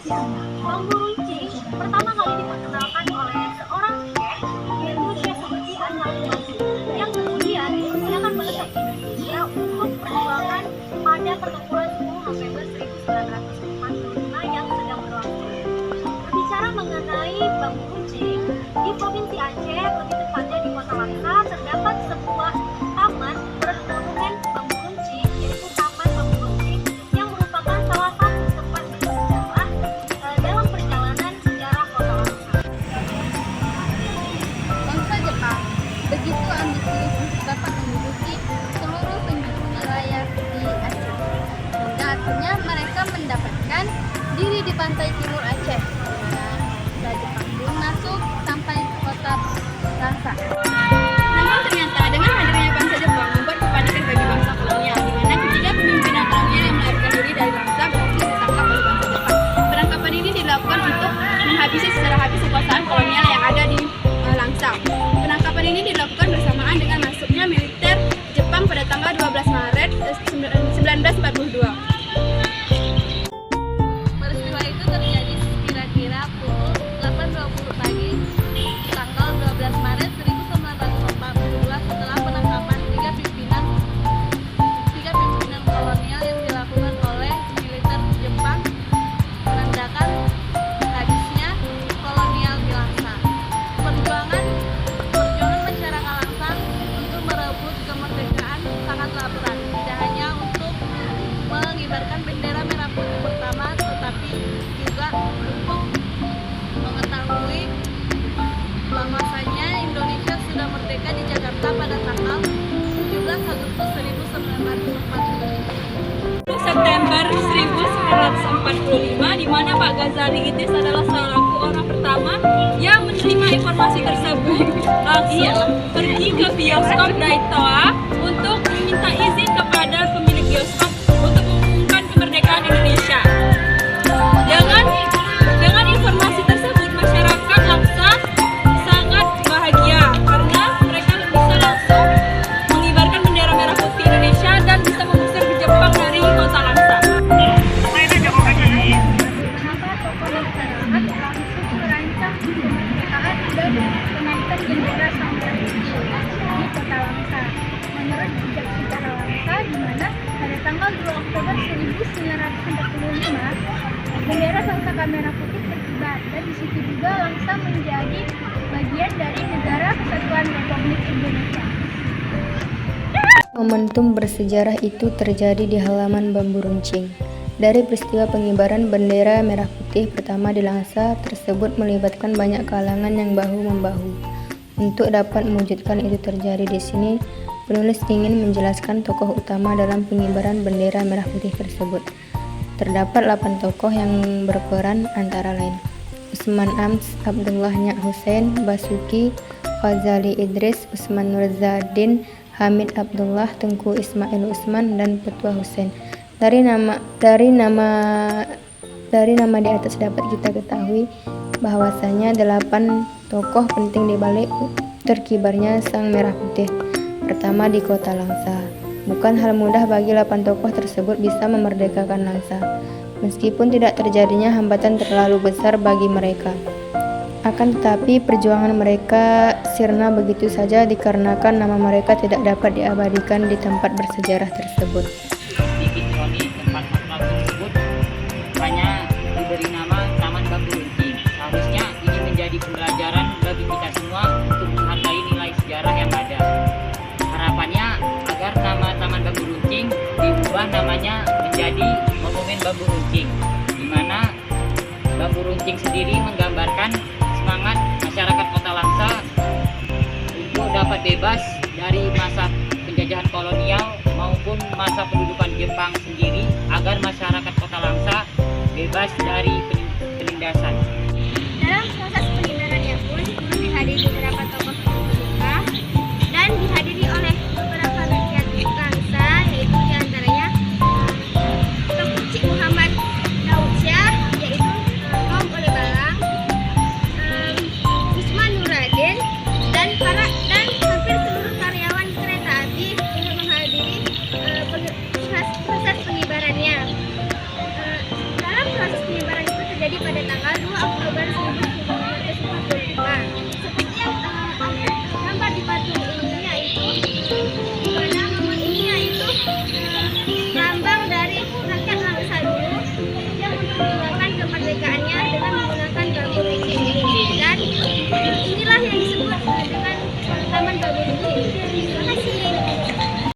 Ya, bambu runcing pertama kali diperkenalkan oleh seorang Syekh yaitu Syekh Subeki An-Nabhani yang kemudian dipersilakan menetap di Indonesia untuk perjuangan pada pertempuran 10 November 1945 yang sedang berlangsung. Berbicara mengenai bambu runcing, di Provinsi Aceh, lebih tepatnya di Kota Langsa, terdapat sebuah taman bermonumen bambu runcing, yaitu Taman Bambu Runcing, yang merupakan salah satu tempat bersejarah dalam perjalanan sejarah Kota Langsa. Bangsa Jepang begitu ambisius untuk dapat menduduki seluruh penjuru wilayah di Aceh. Hingga akhirnya mereka mendapatkan diri di pantai timur Aceh. Bangsa Jepang pun masuk sampai kota Langsa. Namun ternyata dengan hadirnya bangsa Jepang membuat kepanikan bagi bangsa kolonial, di mana ketiga pimpinan kolonial yang melarikan diri dari Langsa berhasil ditangkap oleh bangsa Jepang. Penangkapan ini dilakukan untuk menghabisi secara habis kekuasaan kolonial yang ada di Langsa. Penangkapan ini dilakukan bersamaan dengan masuknya militer Jepang pada tanggal 12 Maret 1942. Peristiwa itu terjadi kira-kira pukul 8.20 pagi tanggal 12 Maret 1942 setelah penangkapan tiga pimpinan kolonial yang dilakukan oleh militer Jepang, menandakan habisnya kolonial di Langsa. Perjuangan masyarakat Langsa untuk merebut kemerdekaan sangatlah berat, tidak hanya untuk mengibarkan bendera merah putih pertama, tetapi juga untuk mengetahui bahwasanya Indonesia sudah merdeka di Jakarta pada tanggal 17 Agustus 1945. September 1945, di mana Pak Ghazali Idris adalah salah satu orang pertama yang menerima informasi tersebut, langsung pergi ke bioskop Daitoa untuk meminta izin kepada pemilik bioskop untuk mengumumkan kemerdekaan Indonesia. Dengan informasi tersebut, masyarakat Langsa sangat bahagia karena mereka bisa langsung mengibarkan bendera merah putih Indonesia dan bisa mengusir Jepang dari kota Langsa. Maka tokoh masyarakat langsung merancang kemerdekaan dan kenaikan bendera sang merah putih di Kota Langsa. Menurut jejak sejarah Langsa, di mana pada tanggal 2 Oktober 1945 bendera Sangsa Merah Putih terkibar, dan di situ juga Langsa menjadi bagian dari Negara Kesatuan Republik Indonesia. Momentum bersejarah itu terjadi di halaman Bambu Runcing. Dari peristiwa pengibaran bendera merah putih pertama di Langsa tersebut melibatkan banyak kalangan yang bahu-membahu. Untuk dapat mewujudkan itu terjadi di sini, penulis ingin menjelaskan tokoh utama dalam pengibaran bendera merah putih tersebut. Terdapat 8 tokoh yang berperan, antara lain Usman Ams, Abdullah Nyak Hussein, Basuki, Ghazali Idris, Usman Nurzadin, Hamid Abdullah, Tengku Ismail Usman, dan Petua Hussein. Dari nama di atas dapat kita ketahui bahwasanya 8 tokoh penting di balik terkibarnya sang merah putih pertama di kota Langsa. Bukan hal mudah bagi 8 tokoh tersebut bisa memerdekakan Langsa, meskipun tidak terjadinya hambatan terlalu besar bagi mereka. Akan tetapi perjuangan mereka sirna begitu saja dikarenakan nama mereka tidak dapat diabadikan di tempat bersejarah tersebut. Di Kitroni, tempat makam tersebut hanya diberi nama Taman Bambu Runcing. Seharusnya ini menjadi pembelajaran bagi kita semua untuk menghargai nilai sejarah yang ada. Harapannya agar nama Taman Bambu Runcing diubah namanya menjadi Monumen Bambu Runcing, di mana bambu runcing sendiri menggambarkan semangat masyarakat Kota Langsa untuk dapat bebas dari masa penjajahan kolonial maupun masa pendudukan Jepang sendiri, agar masyarakat Kota Langsa bebas dari penindasan. Dalam proses pengibarannya pun turut dihadiri beberapa tokoh pemuda dan dihadiri oleh beberapa rakyat Langsa, yaitu diantaranya Tengku Cik Muhammad Daudsyah, yaitu Kaum Oleh Balang, Usman Nuradin, dan hampir seluruh karyawan kereta api untuk menghadiri proses pengibarannya. Dalam proses pengibaran itu terjadi pada tanggal 2 Oktober